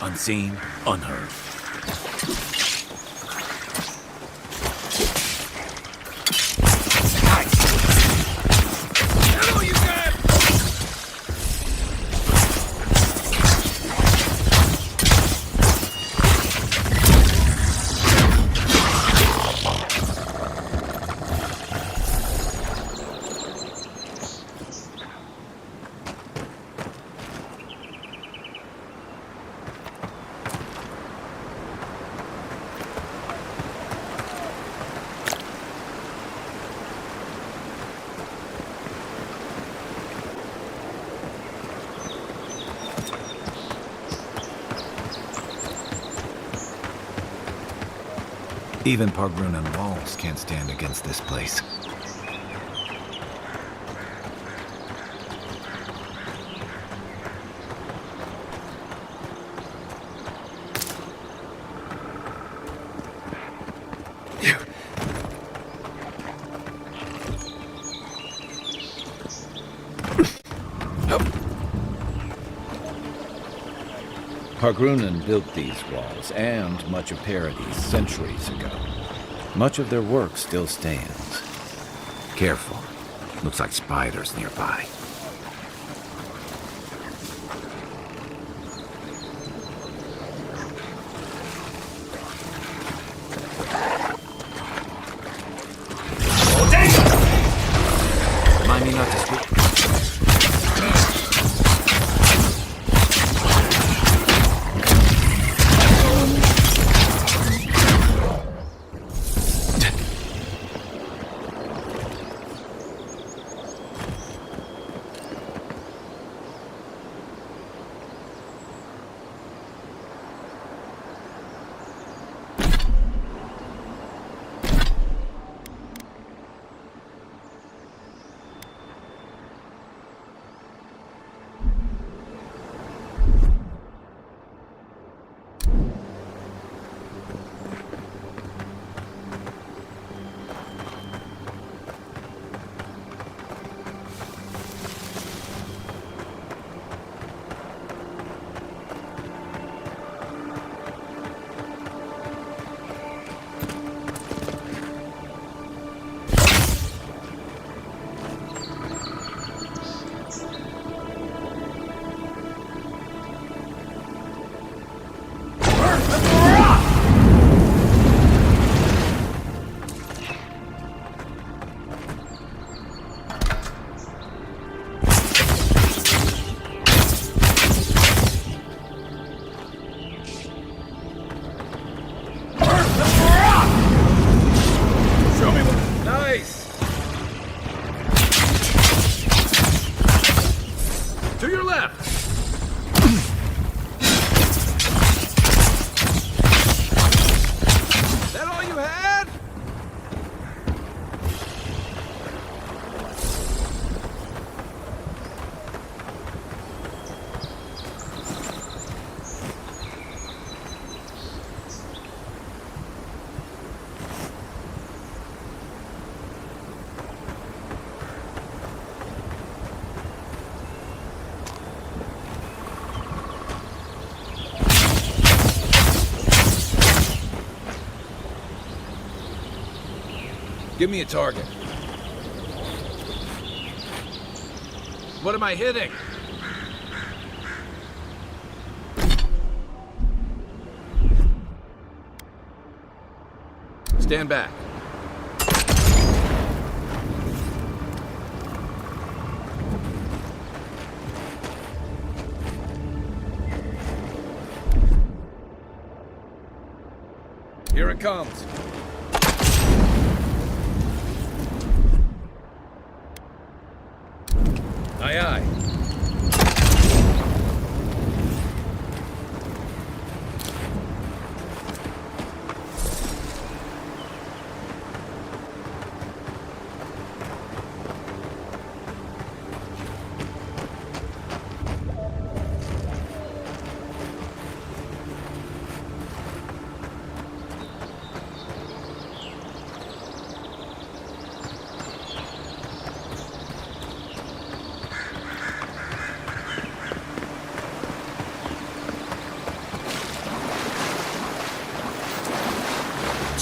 Unseen, unheard. Even Pargrunan walls can't stand against this place. Pargrunan built these walls, and much of Paradis, centuries ago. Much of their work still stands. Careful. Looks like spiders nearby. Oh, damn! Remind me not to speak. Give me a target. What am I hitting? Stand back. Here it comes. Aye, aye.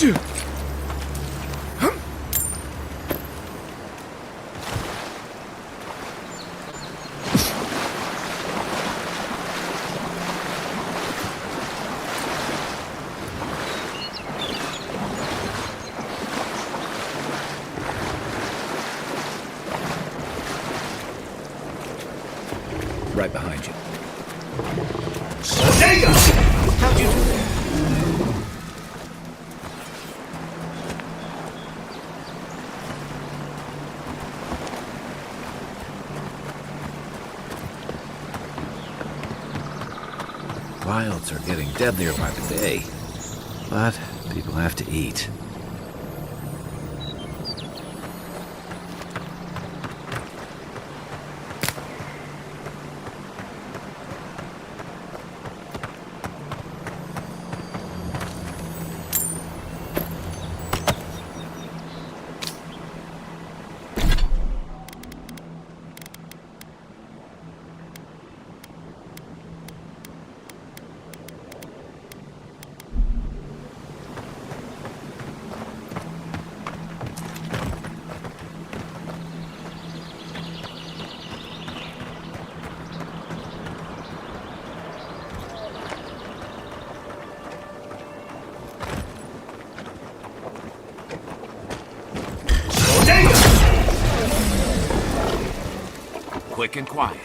Right behind you. How'd you do that? Wilds are getting deadlier by the day, but people have to eat. Quick and quiet.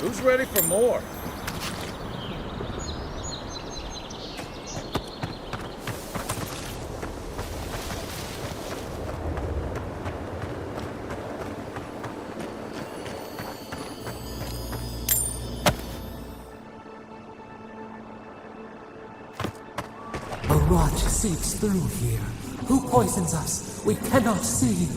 Who's ready for more? What seeps through here? Who poisons us? We cannot see.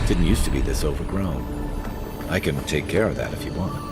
Didn't used to be this overgrown. I can take care of that if you want.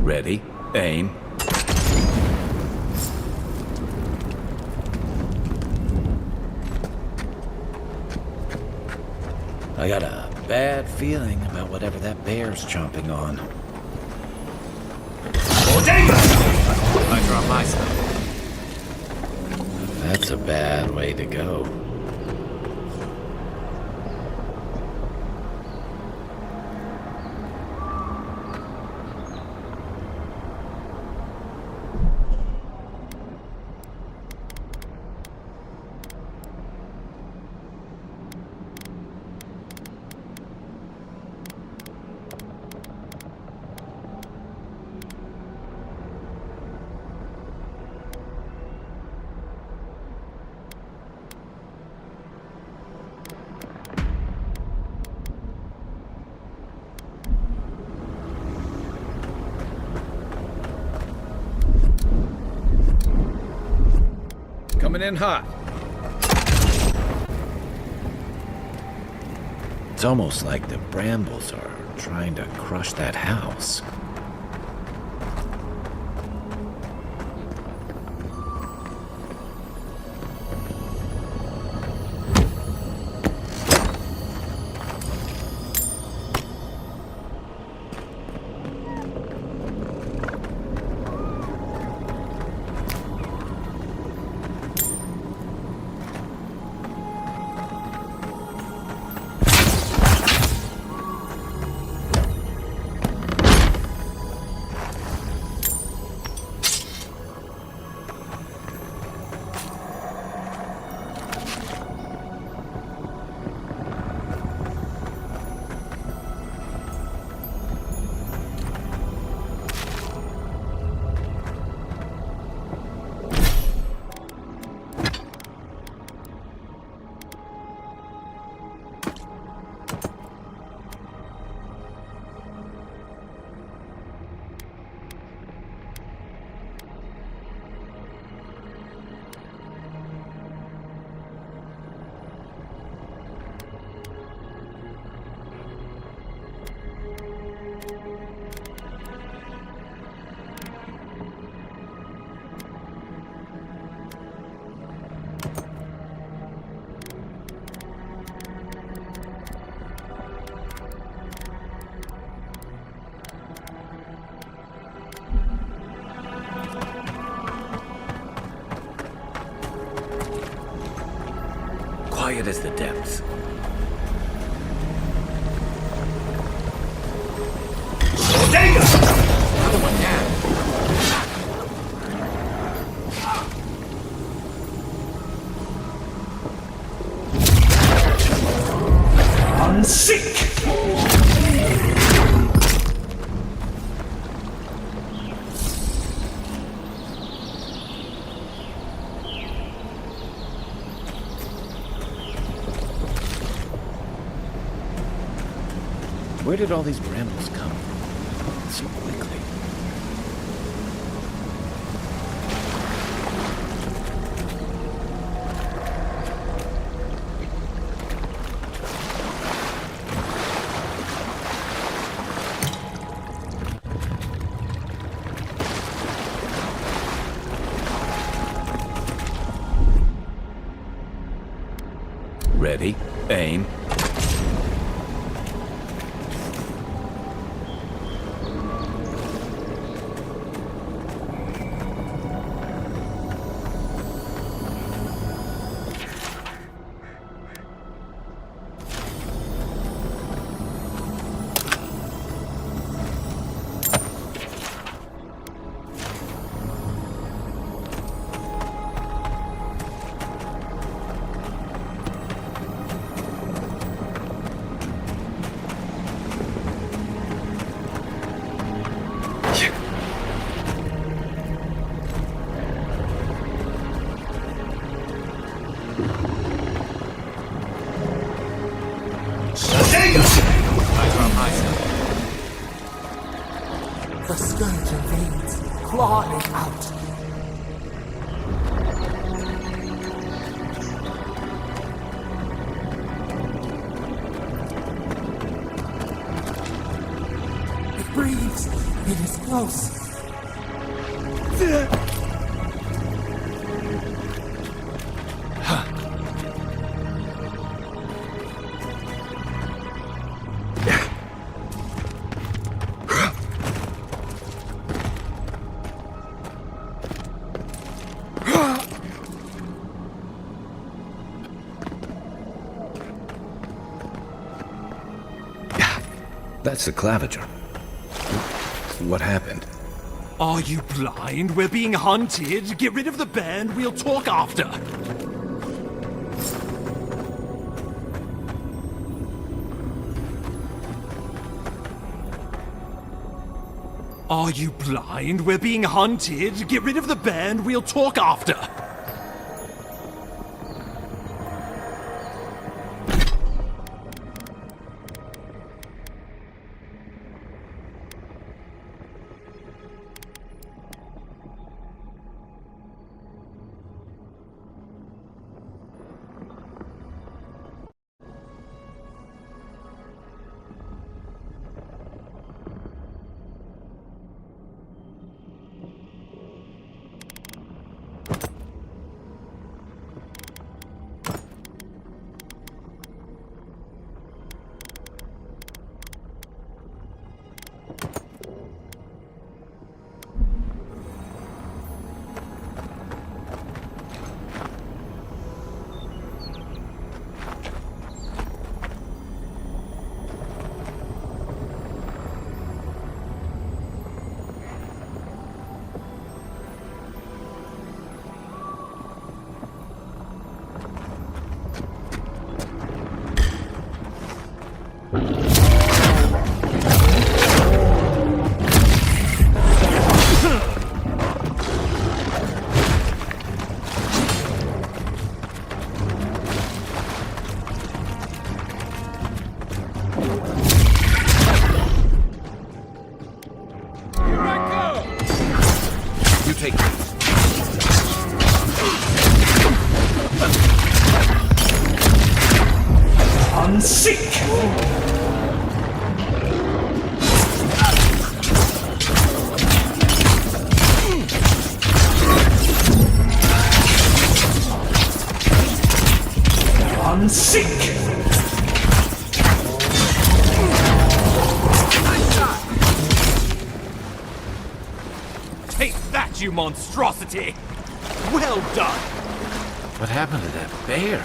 Ready, aim. I got a bad feeling about whatever that bear's chomping on. I drop my stuff. That's a bad way to go. Coming in hot. It's almost like the brambles are trying to crush that house. Quiet as the depths. Sick! Where did all these brambles come from? So quickly. Ready, aim. I draw myself. The scourge invades, clawing out. It breathes. It is close. That's the claviger. What happened? Are you blind? We're being hunted. Get rid of the band. We'll talk after. Are you blind? We're being hunted. Get rid of the band. We'll talk after. You take these. Unsick! Unsick! Take that, you monstrosity! Well done! What happened to that bear?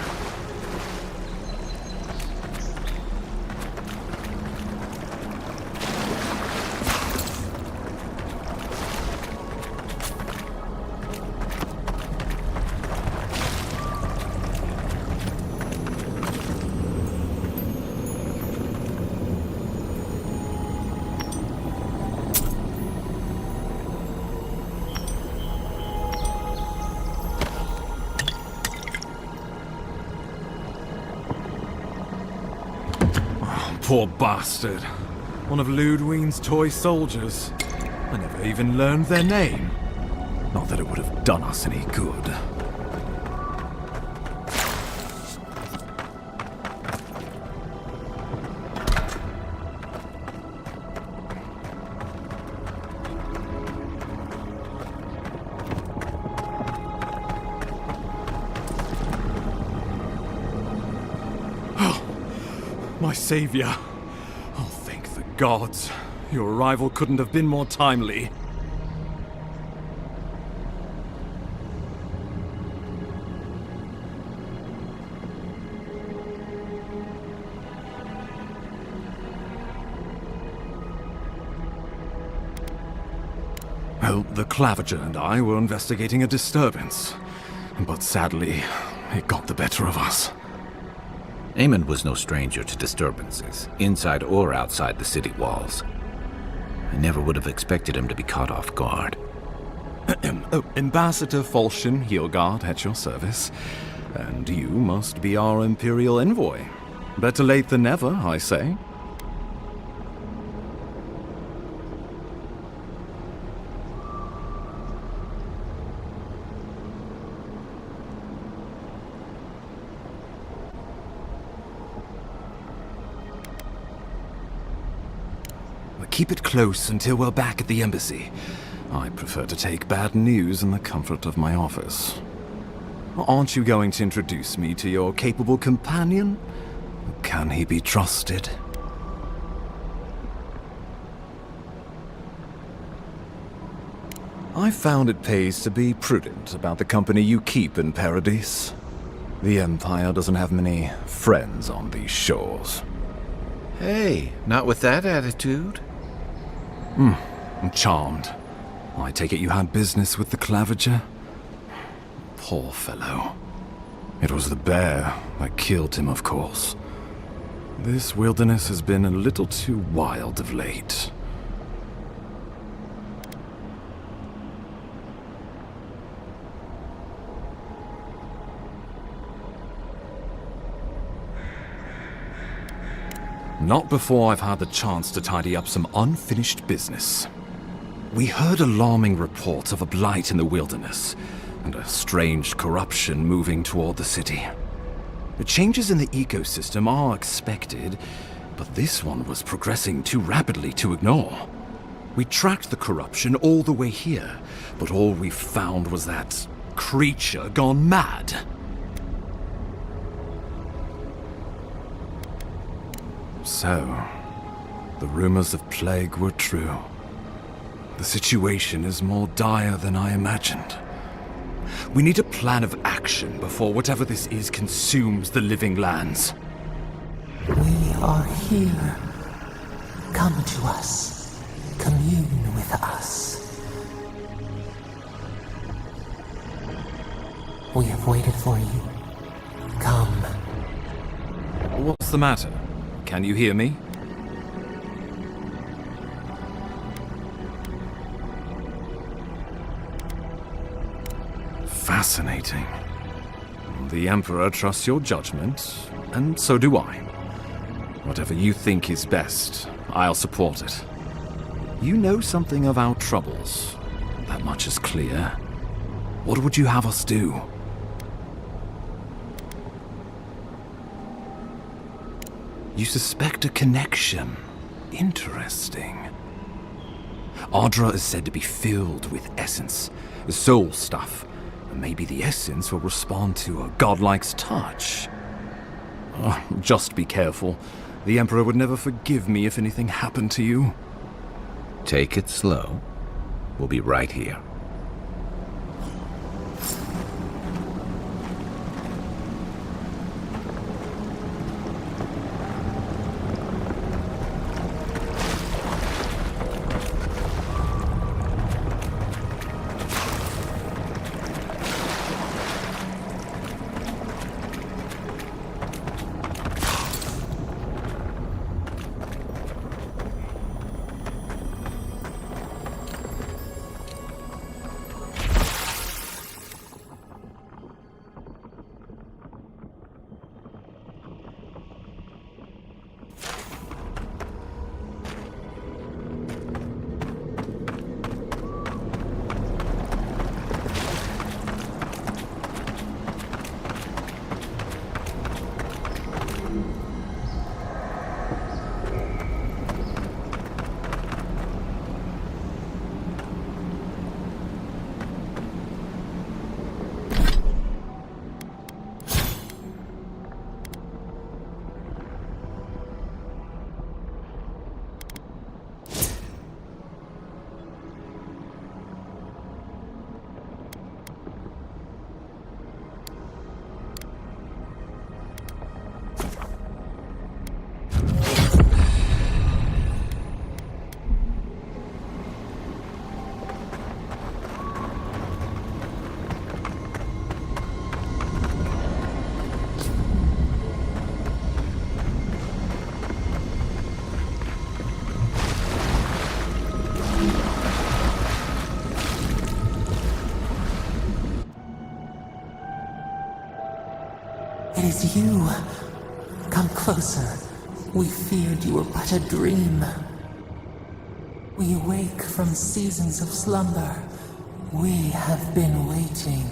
poor bastard. One of Ludwine's toy soldiers. I never even learned their name. Not that it would have done us any good. My savior. Oh, thank the gods. Your arrival couldn't have been more timely. Well, the Clavager and I were investigating a disturbance. But sadly, it got the better of us. Eamon was no stranger to disturbances, inside or outside the city walls. I never would have expected him to be caught off guard. Oh, Ambassador Falchion Heelguard at your service. And you must be our Imperial envoy. Better late than never, I say. Keep it close until we're back at the embassy. I prefer to take bad news in the comfort of my office. Aren't you going to introduce me to your capable companion? Can he be trusted? I found it pays to be prudent about the company you keep in Paradise. The Empire doesn't have many friends on these shores. Hey, not with that attitude. I'm charmed. I take it you had business with the Clavager? Poor fellow. It was the bear that killed him, of course. This wilderness has been a little too wild of late. Not before I've had the chance to tidy up some unfinished business. We heard alarming reports of a blight in the wilderness, and a strange corruption moving toward the city. The changes in the ecosystem are expected, but this one was progressing too rapidly to ignore. We tracked the corruption all the way here, but all we found was that creature gone mad. So, the rumors of plague were true. The situation is more dire than I imagined. We need a plan of action before whatever this is consumes the living lands. We are here. Come to us. Commune with us. We have waited for you. Come. What's the matter? Can you hear me? Fascinating. The Emperor trusts your judgment, and so do I. Whatever you think is best, I'll support it. You know something of our troubles. That much is clear. What would you have us do? You suspect a connection. Interesting. Ardra is said to be filled with essence, soul stuff. Maybe the essence will respond to a godlike's touch. Oh, just be careful. The Emperor would never forgive me if anything happened to you. Take it slow. We'll be right here. It is you. Come closer. We feared you were but a dream. We wake from seasons of slumber. We have been waiting.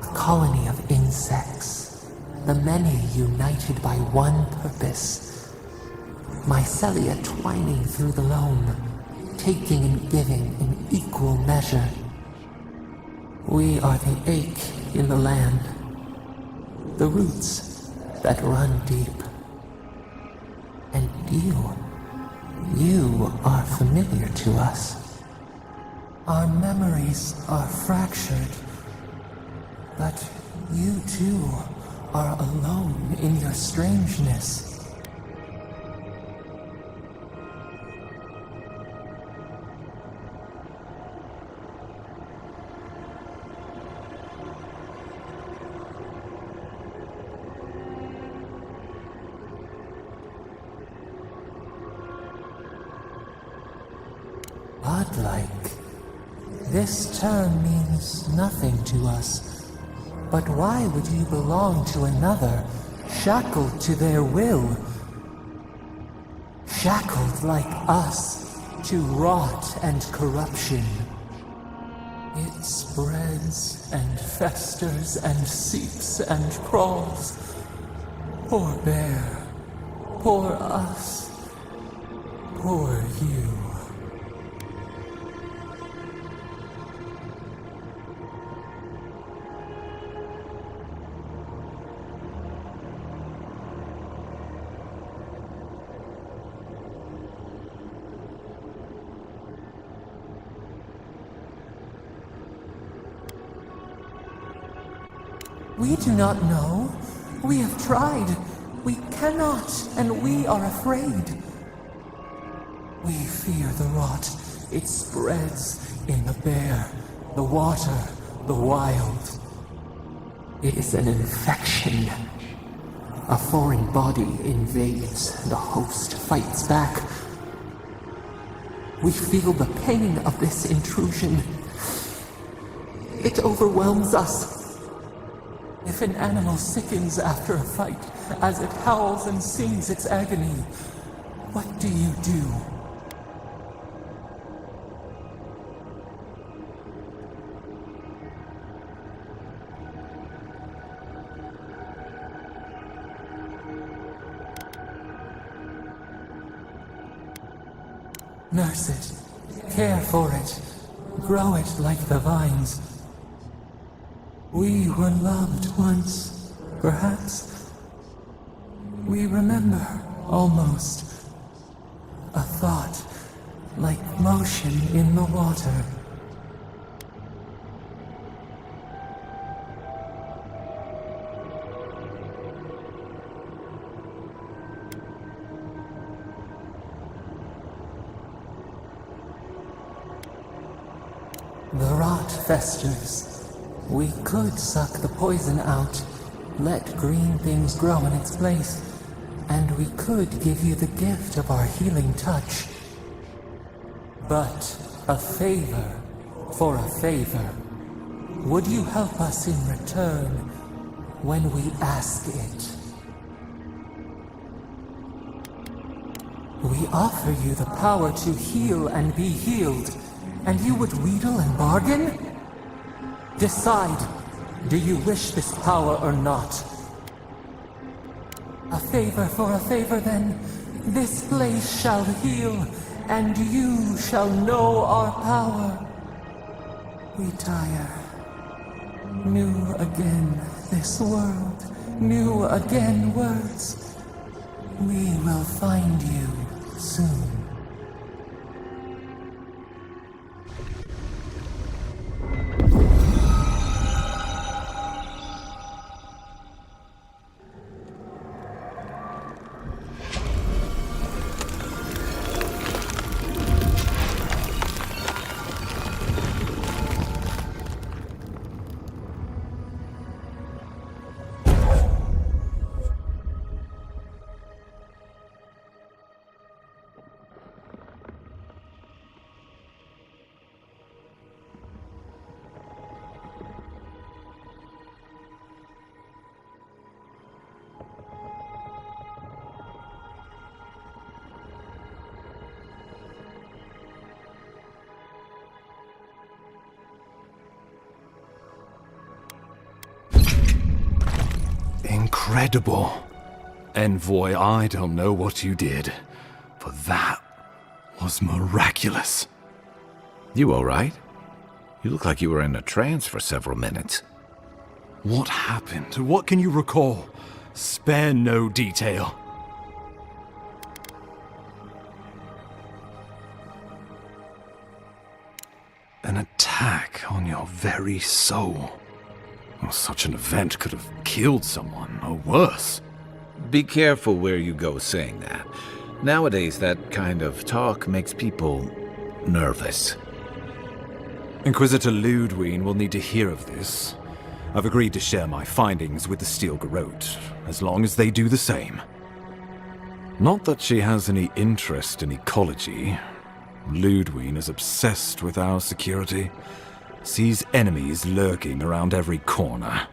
A colony of insects, the many united by one purpose. Mycelia twining through the loam, taking and giving in equal measure. We are the ache in the land, the roots that run deep. And you are familiar to us. Our memories are fractured, but you too are alone in your strangeness. Godlike. This term means nothing to us. But why would you belong to another, shackled to their will? Shackled like us to rot and corruption. It spreads and festers and seeps and crawls. Poor bear. Poor us. Poor you. We do not know. We have tried. We cannot, and we are afraid. We fear the rot. It spreads in the bear, the water, the wild. It is an infection. A foreign body invades, the host fights back. We feel the pain of this intrusion. It overwhelms us. If an animal sickens after a fight, as it howls and sings its agony, what do you do? Nurse it, care for it, grow it like the vines. We were loved once, perhaps. We remember, almost. A thought, like motion in the water. The rot festers. We could suck the poison out, let green things grow in its place, and we could give you the gift of our healing touch. But a favor for a favor. Would you help us in return when we ask it? We offer you the power to heal and be healed, and you would wheedle and bargain? Decide, do you wish this power or not? A favor for a favor then. This place shall heal, and you shall know our power. We tire. New again this world, new again words. We will find you soon. incredible. Envoy, I don't know what you did, but that was miraculous. You all right? You look like you were in a trance for several minutes. What happened? What can you recall? Spare no detail. An attack on your very soul. Well, such an event could have killed someone, or worse. Be careful where you go saying that. Nowadays, that kind of talk makes people nervous. Inquisitor Ludwig will need to hear of this. I've agreed to share my findings with the Steel Garrote, as long as they do the same. Not that she has any interest in ecology. Ludwig is obsessed with our security, sees enemies lurking around every corner.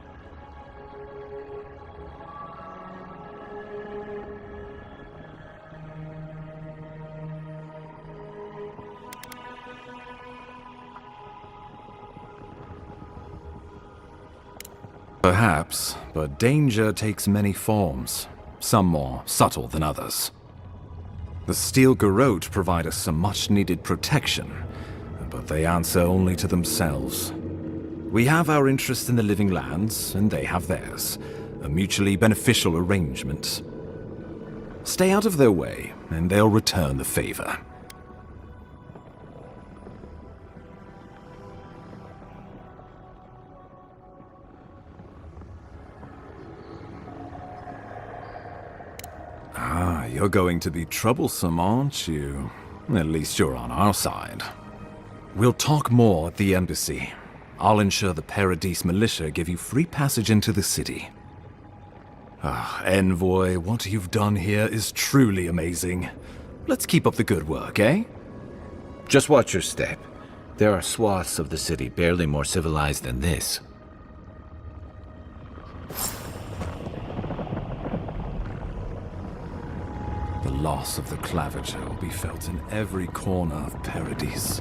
Perhaps, but danger takes many forms, some more subtle than others. The Steel Garrote provide us some much-needed protection, but they answer only to themselves. We have our interest in the living lands, and they have theirs, a mutually beneficial arrangement. Stay out of their way, and they'll return the favor. You're going to be troublesome, aren't you? At least you're on our side. We'll talk more at the embassy. I'll ensure the Paradise militia give you free passage into the city. Envoy, what you've done here is truly amazing. Let's keep up the good work, eh? Just watch your step. There are swaths of the city barely more civilized than this. The loss of the claviger will be felt in every corner of Paradise.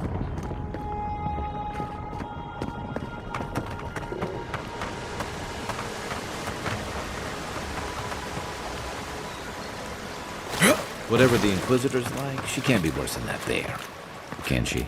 Whatever the Inquisitor's like, she can't be worse than that there. Can she?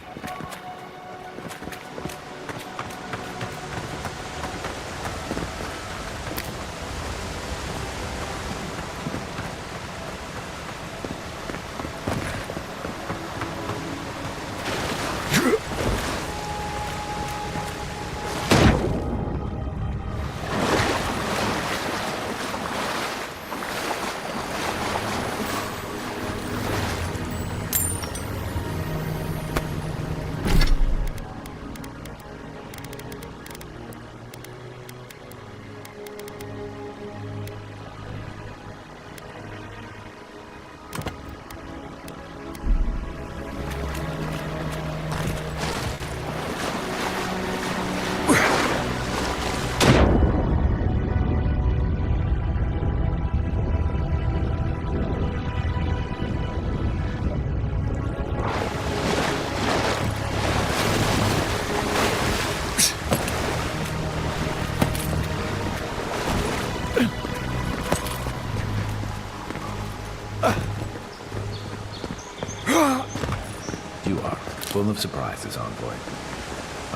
You are full of surprises, Envoy.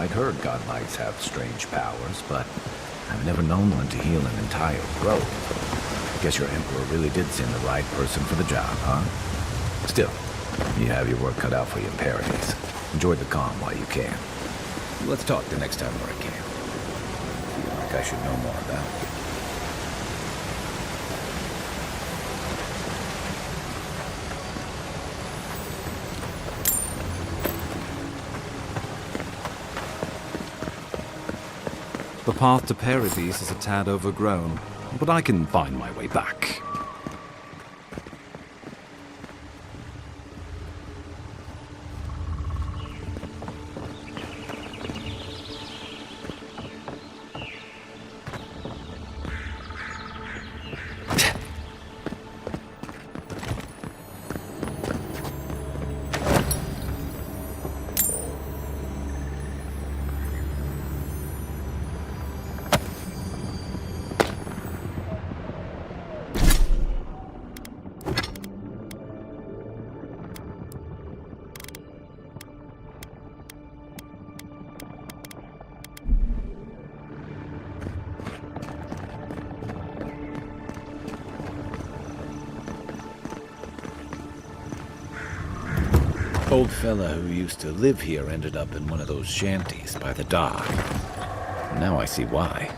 I'd heard godlights have strange powers, but I've never known one to heal an entire grove. Guess your Emperor really did send the right person for the job, huh? Still, you have your work cut out for you in Paradise. Enjoy the calm while you can. Let's talk the next time we're at camp. Feel like I should know more about you. The path to Paradise is a tad overgrown, but I can find my way back. Old fella who used to live here ended up in one of those shanties by the dock. Now I see why.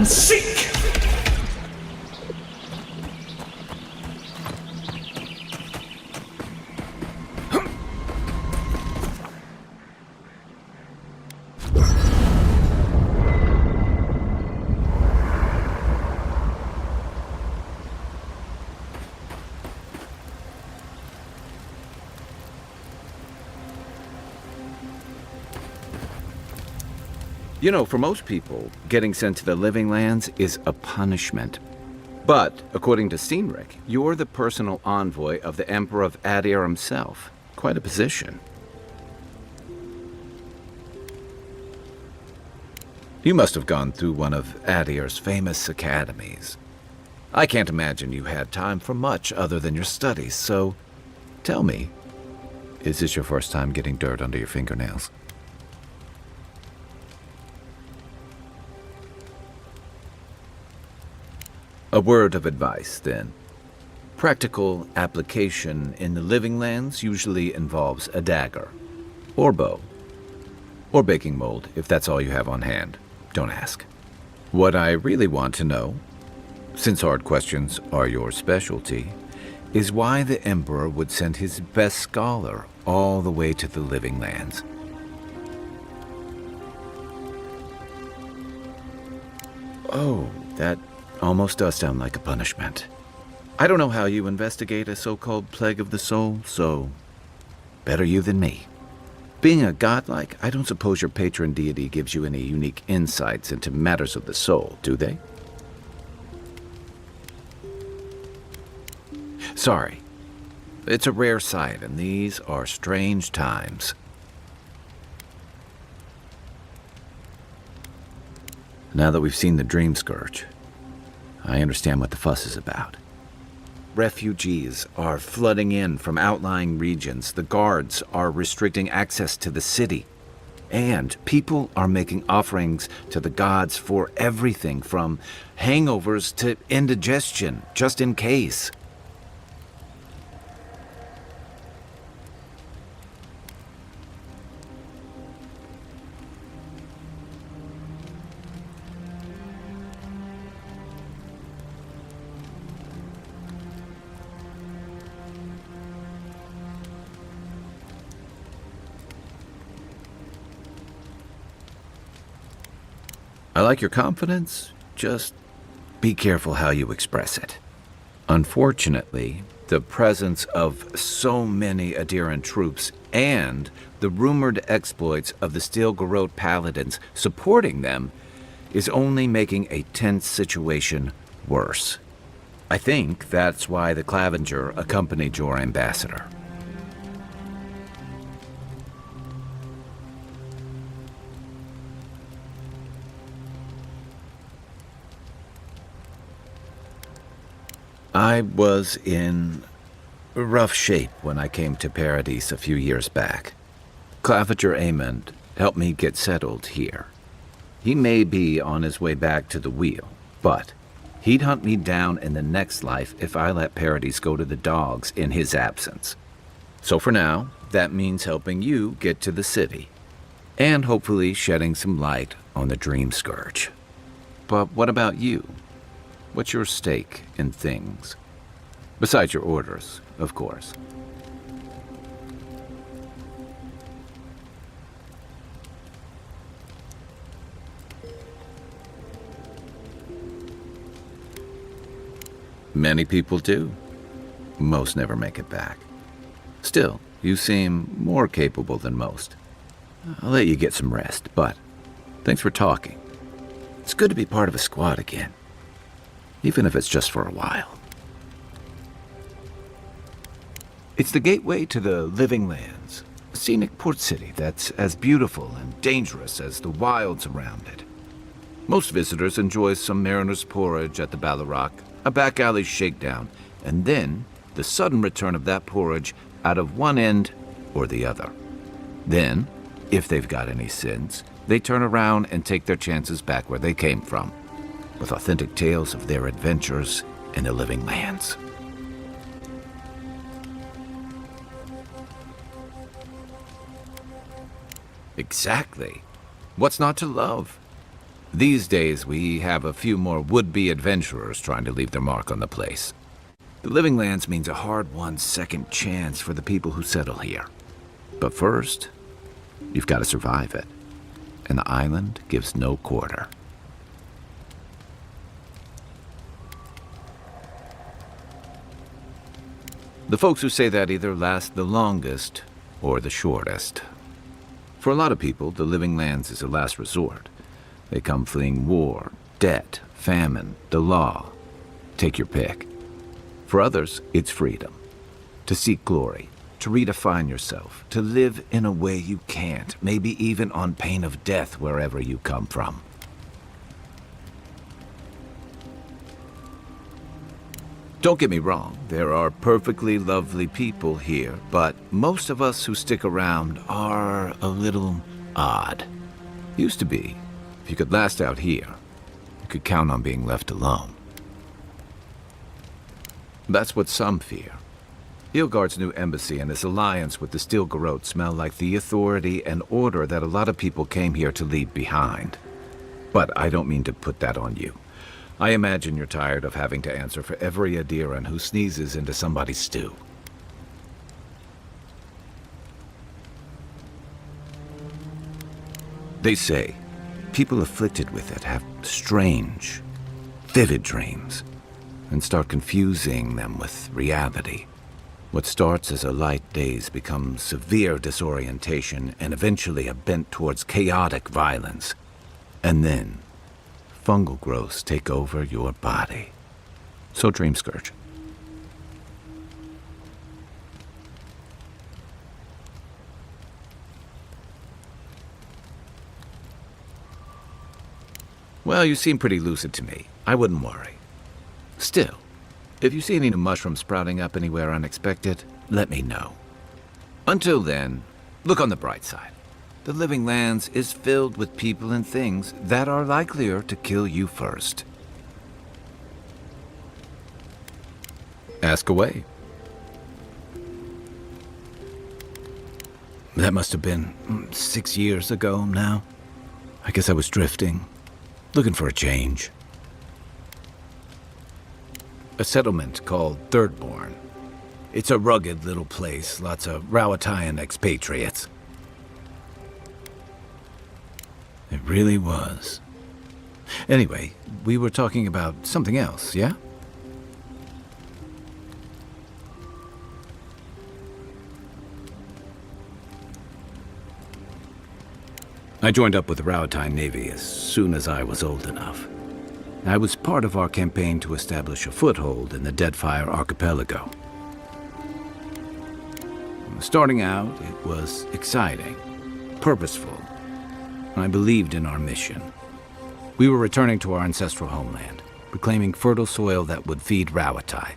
Seek! You know, for most people, getting sent to the Living Lands is a punishment. But, according to Steenrick, you're the personal envoy of the Emperor of Adir himself. Quite a position. You must have gone through one of Adir's famous academies. I can't imagine you had time for much other than your studies, so tell me, is this your first time getting dirt under your fingernails? A word of advice, then. Practical application in the Living Lands usually involves a dagger, or bow, or baking mold, if that's all you have on hand. Don't ask. What I really want to know, since hard questions are your specialty, is why the Emperor would send his best scholar all the way to the Living Lands. Oh, that almost does sound like a punishment. I don't know how you investigate a so-called plague of the soul, so better you than me. Being a godlike, I don't suppose your patron deity gives you any unique insights into matters of the soul, do they? Sorry. It's a rare sight, and these are strange times. Now that we've seen the Dream Scourge, I understand what the fuss is about. Refugees are flooding in from outlying regions. The guards are restricting access to the city. And people are making offerings to the gods for everything from hangovers to indigestion, just in case. I like your confidence, just be careful how you express it. Unfortunately, the presence of so many Adiran troops and the rumored exploits of the Steel-Garrote paladins supporting them is only making a tense situation worse. I think that's why the Clavenger accompanied your ambassador. I was in rough shape when I came to Paradise a few years back. Clavenger Amond helped me get settled here. He may be on his way back to the wheel, but he'd hunt me down in the next life if I let Paradise go to the dogs in his absence. So for now, that means helping you get to the city, and hopefully shedding some light on the Dream Scourge. But what about you? What's your stake in things? Besides your orders, of course. Many people do. Most never make it back. Still, you seem more capable than most. I'll let you get some rest, but thanks for talking. It's good to be part of a squad again, even if it's just for a while. It's the gateway to the Living Lands, a scenic port city that's as beautiful and dangerous as the wilds around it. Most visitors enjoy some mariner's porridge at the Ballarrock, a back alley shakedown, and then the sudden return of that porridge out of one end or the other. Then, if they've got any sins, they turn around and take their chances back where they came from, with authentic tales of their adventures in the Living Lands. Exactly. What's not to love? These days, we have a few more would-be adventurers trying to leave their mark on the place. The Living Lands means a hard-won second chance for the people who settle here. But first, you've got to survive it. And the island gives no quarter. The folks who say that either last the longest or the shortest. For a lot of people, the Living Lands is a last resort. They come fleeing war, debt, famine, the law. Take your pick. For others, it's freedom. To seek glory, to redefine yourself, to live in a way you can't, maybe even on pain of death wherever you come from. Don't get me wrong, there are perfectly lovely people here, but most of us who stick around are a little odd. Used to be. If you could last out here, you could count on being left alone. That's what some fear. Ilgard's new embassy and his alliance with the Steel Garrote smell like the authority and order that a lot of people came here to leave behind. But I don't mean to put that on you. I imagine you're tired of having to answer for every Adiran who sneezes into somebody's stew. They say people afflicted with it have strange, vivid dreams and start confusing them with reality. What starts as a light daze becomes severe disorientation and eventually a bent towards chaotic violence. And then fungal growths take over your body. So dream Scourge. Well, you seem pretty lucid to me. I wouldn't worry. Still, if you see any new mushrooms sprouting up anywhere unexpected, let me know. Until then, look on the bright side. The Living Lands is filled with people and things that are likelier to kill you first. Ask away. That must have been 6 years ago now. I guess I was drifting, looking for a change. A settlement called Thirdborn. It's a rugged little place, lots of Rowatayan expatriates. It really was. Anyway, we were talking about something else, yeah? I joined up with the Rowatayan Navy as soon as I was old enough. I was part of our campaign to establish a foothold in the Deadfire Archipelago. Starting out, it was exciting, purposeful. I believed in our mission. We were returning to our ancestral homeland, reclaiming fertile soil that would feed Rawatai.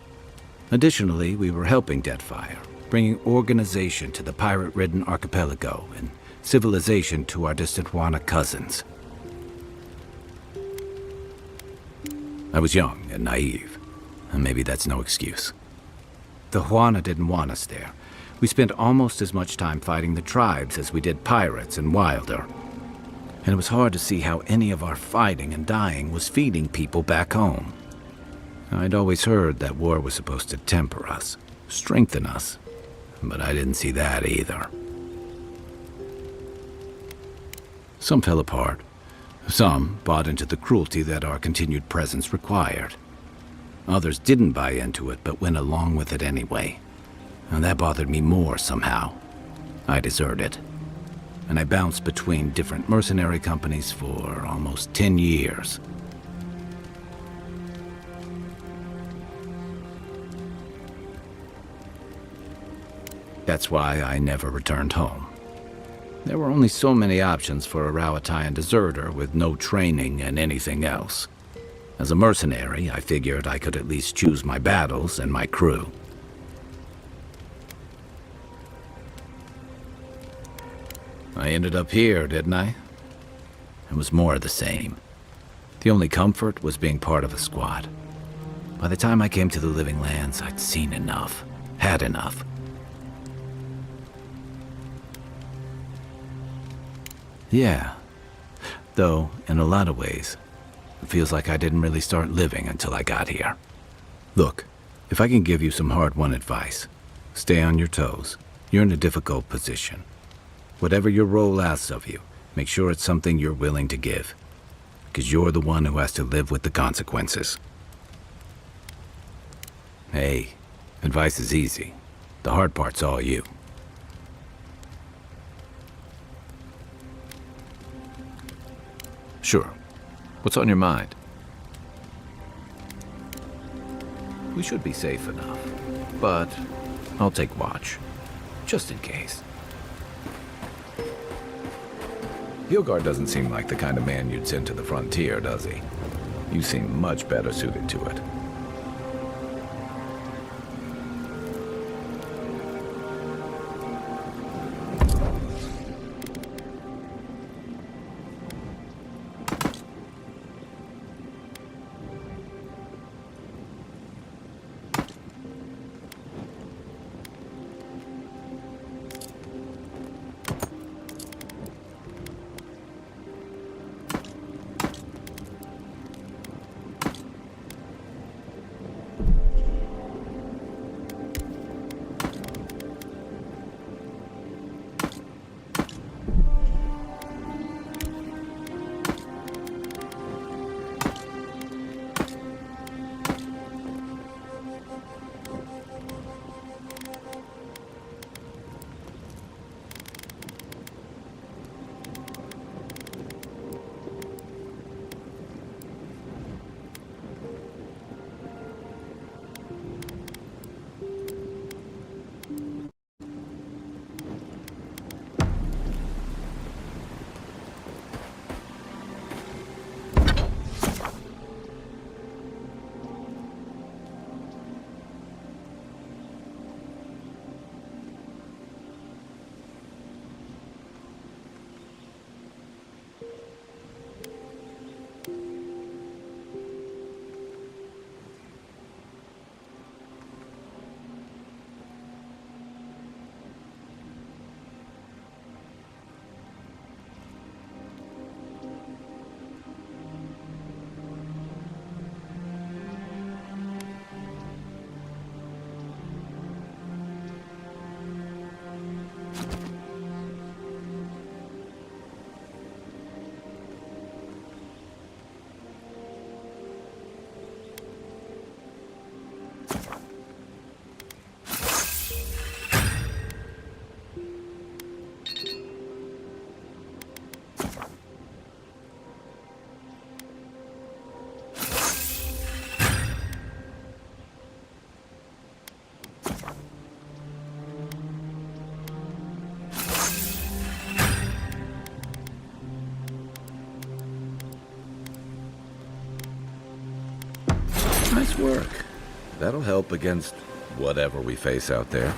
Additionally, we were helping Deadfire, bringing organization to the pirate-ridden archipelago and civilization to our distant Wana cousins. I was young and naive, and maybe that's no excuse. The Huana didn't want us there. We spent almost as much time fighting the tribes as we did pirates and Wilder. And it was hard to see how any of our fighting and dying was feeding people back home. I'd always heard that war was supposed to temper us, strengthen us, but I didn't see that either. Some fell apart. Some bought into the cruelty that our continued presence required. Others didn't buy into it, but went along with it anyway. And that bothered me more somehow. I deserted. And I bounced between different mercenary companies for almost 10 years. That's why I never returned home. There were only so many options for a Rowatayan deserter with no training and anything else. As a mercenary, I figured I could at least choose my battles and my crew. I ended up here, didn't I? It was more of the same. The only comfort was being part of a squad. By the time I came to the Living Lands, I'd seen enough, had enough. Yeah, though, in a lot of ways, it feels like I didn't really start living until I got here. Look, if I can give you some hard-won advice, stay on your toes. You're in a difficult position. Whatever your role asks of you, make sure it's something you're willing to give, because you're the one who has to live with the consequences. Hey, advice is easy. The hard part's all you. Sure. What's on your mind? We should be safe enough, but I'll take watch, just in case. Hilgard doesn't seem like the kind of man you'd send to the frontier, does he? You seem much better suited to it. Nice work. That'll help against whatever we face out there.